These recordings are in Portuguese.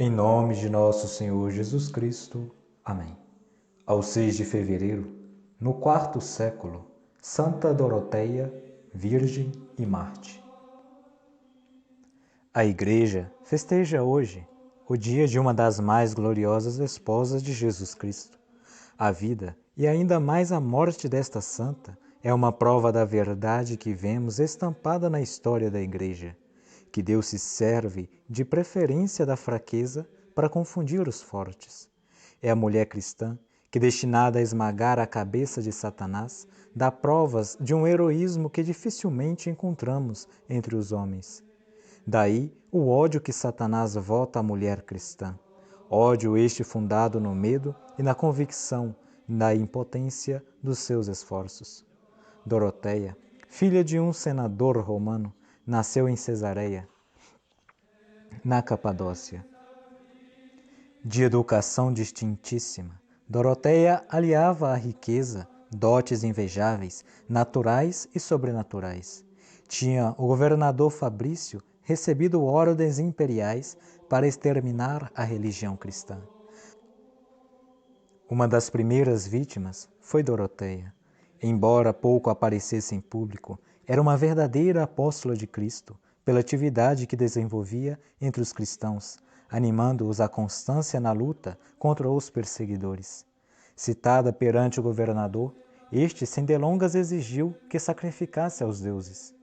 Em nome de nosso Senhor Jesus Cristo. Amém. Ao 6 de fevereiro, no quarto século, Santa Doroteia, Virgem e Mártir. A Igreja festeja hoje o dia de uma das mais gloriosas esposas de Jesus Cristo. A vida e ainda mais a morte desta santa é uma prova da verdade que vemos estampada na história da Igreja, que Deus se serve de preferência da fraqueza para confundir os fortes. É a mulher cristã que, destinada a esmagar a cabeça de Satanás, dá provas de um heroísmo que dificilmente encontramos entre os homens. Daí o ódio que Satanás vota à mulher cristã. Ódio este fundado no medo e na convicção da impotência dos seus esforços. Doroteia, filha de um senador romano, nasceu em Cesareia, na Capadócia. De educação distintíssima, Doroteia aliava à riqueza dotes invejáveis, naturais e sobrenaturais. Tinha o governador Fabrício recebido ordens imperiais para exterminar a religião cristã. Uma das primeiras vítimas foi Doroteia. Embora pouco aparecesse em público, era uma verdadeira apóstola de Cristo, pela atividade que desenvolvia entre os cristãos, animando-os à constância na luta contra os perseguidores. Citada perante o governador, este sem delongas exigiu que sacrificasse aos deuses.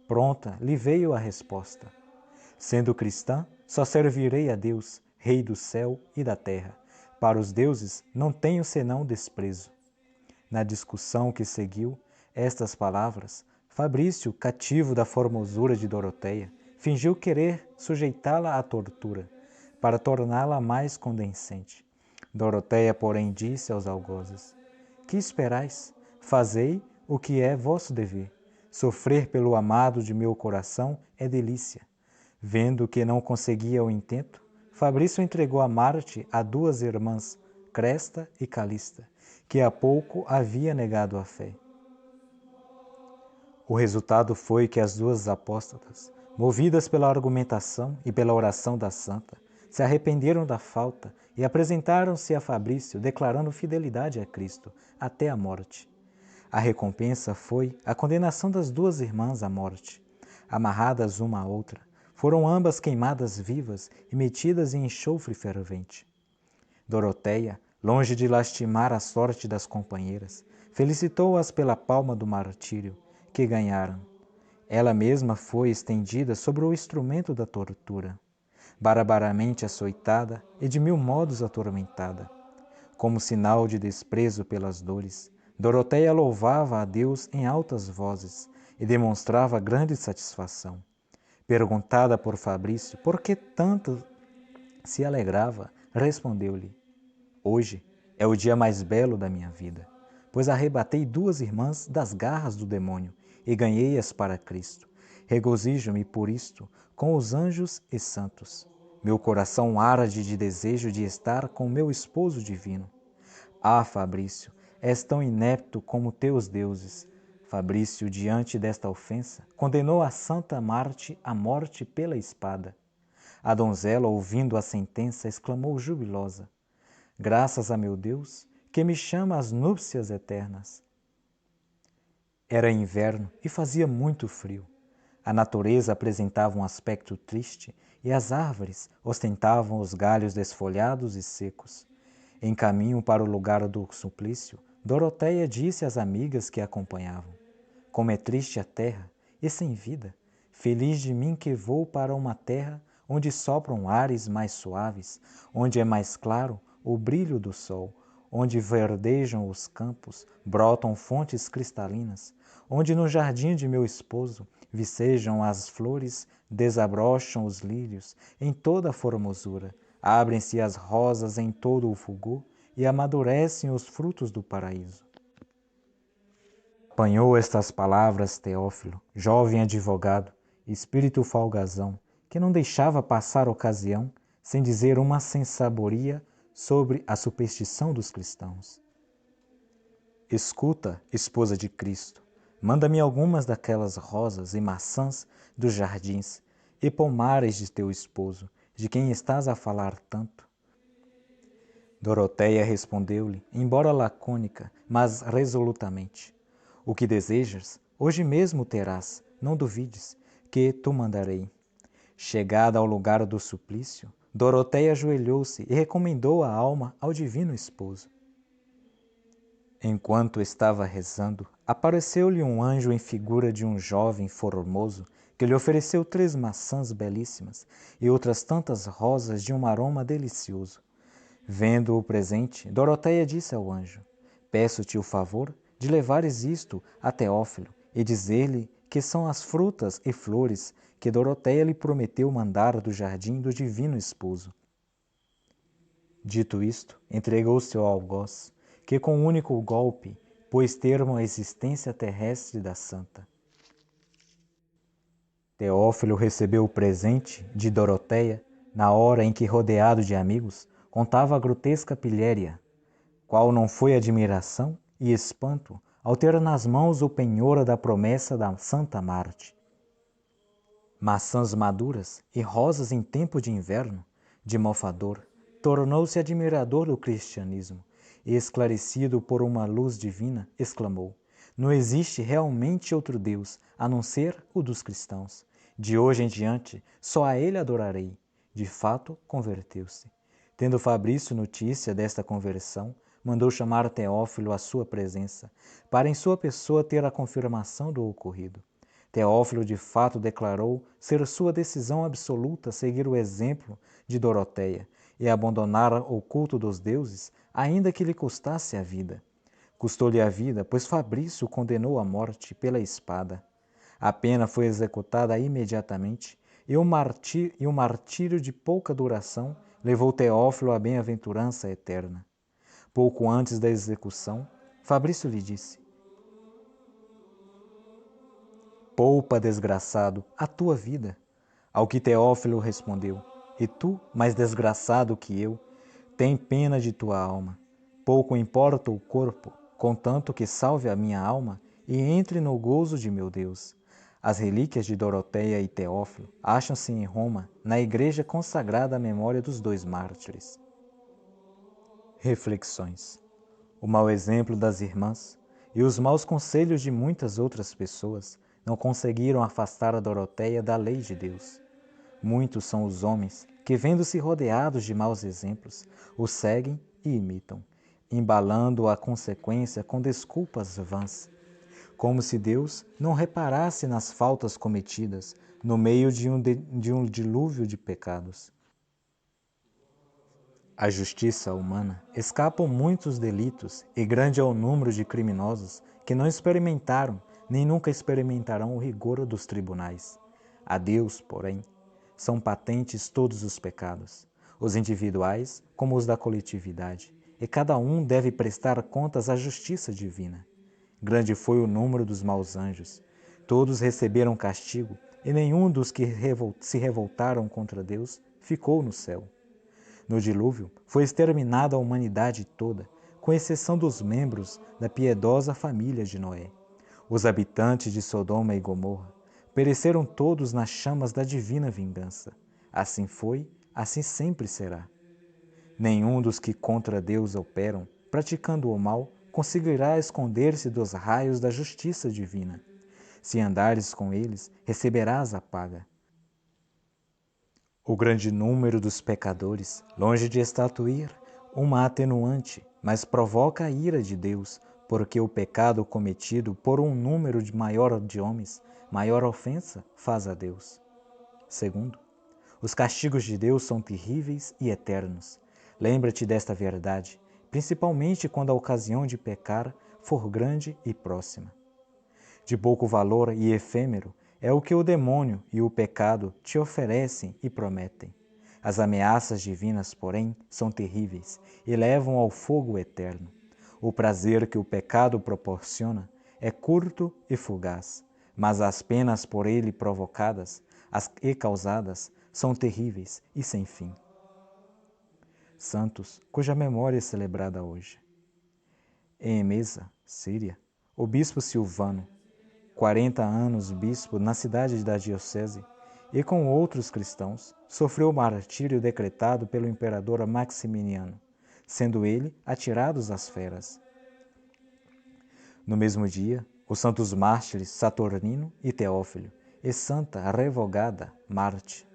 Pronta lhe veio a resposta: sendo cristã, só servirei a Deus, Rei do céu e da terra. Para os deuses não tenho senão desprezo. Na discussão que seguiu estas palavras, Fabrício, cativo da formosura de Doroteia, fingiu querer sujeitá-la à tortura, para torná-la mais condescendente. Doroteia, porém, disse aos algozes: que esperais? Fazei o que é vosso dever. Sofrer pelo amado de meu coração é delícia. Vendo que não conseguia o intento, Fabrício entregou a Marte a duas irmãs, Cresta e Calista, que há pouco havia negado a fé. O resultado foi que as duas apóstatas, movidas pela argumentação e pela oração da santa, se arrependeram da falta e apresentaram-se a Fabrício declarando fidelidade a Cristo até a morte. A recompensa foi a condenação das duas irmãs à morte. Amarradas uma à outra, foram ambas queimadas vivas e metidas em enxofre fervente. Doroteia, longe de lastimar a sorte das companheiras, felicitou-as pela palma do martírio que ganharam. Ela mesma foi estendida sobre o instrumento da tortura, barbaramente açoitada e de mil modos atormentada. Como sinal de desprezo pelas dores, Doroteia louvava a Deus em altas vozes e demonstrava grande satisfação. Perguntada por Fabrício por que tanto se alegrava, respondeu-lhe: hoje é o dia mais belo da minha vida, pois arrebatei duas irmãs das garras do demônio e ganhei-as para Cristo. Regozijo-me por isto com os anjos e santos. Meu coração arde de desejo de estar com meu esposo divino. Ah, Fabrício, és tão inepto como teus deuses. Fabrício, diante desta ofensa, condenou a Santa Marte à morte pela espada. A donzela, ouvindo a sentença, exclamou jubilosa: graças a meu Deus, que me chama às núpcias eternas. Era inverno e fazia muito frio. A natureza apresentava um aspecto triste e as árvores ostentavam os galhos desfolhados e secos. Em caminho para o lugar do suplício, Doroteia disse às amigas que a acompanhavam: como é triste a terra e sem vida, feliz de mim que vou para uma terra onde sopram ares mais suaves, onde é mais claro o brilho do sol, onde verdejam os campos, brotam fontes cristalinas, onde no jardim de meu esposo vicejam as flores, desabrocham os lírios em toda a formosura, abrem-se as rosas em todo o fulgor e amadurecem os frutos do paraíso. Apanhou estas palavras Teófilo, jovem advogado, espírito folgazão, que não deixava passar ocasião sem dizer uma sensaboria sobre a superstição dos cristãos. Escuta, esposa de Cristo, manda-me algumas daquelas rosas e maçãs dos jardins e pomares de teu esposo, de quem estás a falar tanto? Doroteia respondeu-lhe, embora lacônica, mas resolutamente: o que desejas, hoje mesmo terás, não duvides, que tu mandarei. Chegada ao lugar do suplício, Doroteia ajoelhou-se e recomendou a alma ao divino esposo. Enquanto estava rezando, apareceu-lhe um anjo em figura de um jovem formoso que lhe ofereceu 3 maçãs belíssimas e outras tantas rosas de um aroma delicioso. Vendo o presente, Doroteia disse ao anjo: peço-te o favor de levares isto a Teófilo e dizer-lhe que são as frutas e flores que Doroteia lhe prometeu mandar do jardim do divino esposo. Dito isto, entregou-se ao algoz, que com um único golpe pôs termo à existência terrestre da santa. Teófilo recebeu o presente de Doroteia na hora em que, rodeado de amigos, contava a grotesca pilhéria. Qual não foi admiração e espanto ao ter nas mãos o penhor da promessa da Santa Marte. Maçãs maduras e rosas em tempo de inverno, de mofador, tornou-se admirador do cristianismo e, esclarecido por uma luz divina, exclamou: não existe realmente outro Deus a não ser o dos cristãos. De hoje em diante, só a ele adorarei. De fato, converteu-se. Tendo Fabrício notícia desta conversão, mandou chamar Teófilo à sua presença, para em sua pessoa ter a confirmação do ocorrido. Teófilo de fato declarou ser sua decisão absoluta seguir o exemplo de Doroteia e abandonar o culto dos deuses, ainda que lhe custasse a vida. Custou-lhe a vida, pois Fabrício o condenou à morte pela espada. A pena foi executada imediatamente e o martírio de pouca duração levou Teófilo à bem-aventurança eterna. Pouco antes da execução, Fabrício lhe disse: poupa, desgraçado, a tua vida. Ao que Teófilo respondeu: e tu, mais desgraçado que eu, tem pena de tua alma. Pouco importa o corpo, contanto que salve a minha alma e entre no gozo de meu Deus. As relíquias de Doroteia e Teófilo acham-se em Roma, na igreja consagrada à memória dos 2 mártires. Reflexões. O mau exemplo das irmãs e os maus conselhos de muitas outras pessoas não conseguiram afastar a Doroteia da lei de Deus. Muitos são os homens que, vendo-se rodeados de maus exemplos, o seguem e imitam, embalando a consequência com desculpas vãs, como se Deus não reparasse nas faltas cometidas no meio de um dilúvio de pecados. À justiça humana escapam muitos delitos e grande é o número de criminosos que não experimentaram nem nunca experimentarão o rigor dos tribunais. A Deus, porém, são patentes todos os pecados, os individuais como os da coletividade, e cada um deve prestar contas à justiça divina. Grande foi o número dos maus anjos. Todos receberam castigo, e nenhum dos que se revoltaram contra Deus ficou no céu. No dilúvio, foi exterminada a humanidade toda, com exceção dos membros da piedosa família de Noé. Os habitantes de Sodoma e Gomorra pereceram todos nas chamas da divina vingança. Assim foi, assim sempre será. Nenhum dos que contra Deus operam, praticando o mal, conseguirá esconder-se dos raios da justiça divina. Se andares com eles, receberás a paga. O grande número dos pecadores, longe de estatuir uma atenuante, mas provoca a ira de Deus, porque o pecado cometido por um número maior de homens, maior ofensa faz a Deus. Segundo, os castigos de Deus são terríveis e eternos. Lembra-te desta verdade, principalmente quando a ocasião de pecar for grande e próxima. De pouco valor e efêmero é o que o demônio e o pecado te oferecem e prometem. As ameaças divinas, porém, são terríveis e levam ao fogo eterno. O prazer que o pecado proporciona é curto e fugaz, mas as penas por ele provocadas e causadas são terríveis e sem fim. Santos, cuja memória é celebrada hoje. Em Emesa, Síria, o bispo Silvano, 40 anos bispo na cidade da diocese, e com outros cristãos, sofreu o martírio decretado pelo imperador Maximiano, sendo ele atirados às feras. No mesmo dia, os santos mártires Saturnino e Teófilo, e Santa Revogada Marte.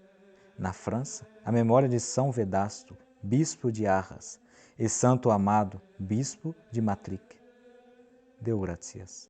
Na França, a memória de São Vedasto, bispo de Arras, e Santo Amado, bispo de Matric. Deu graças.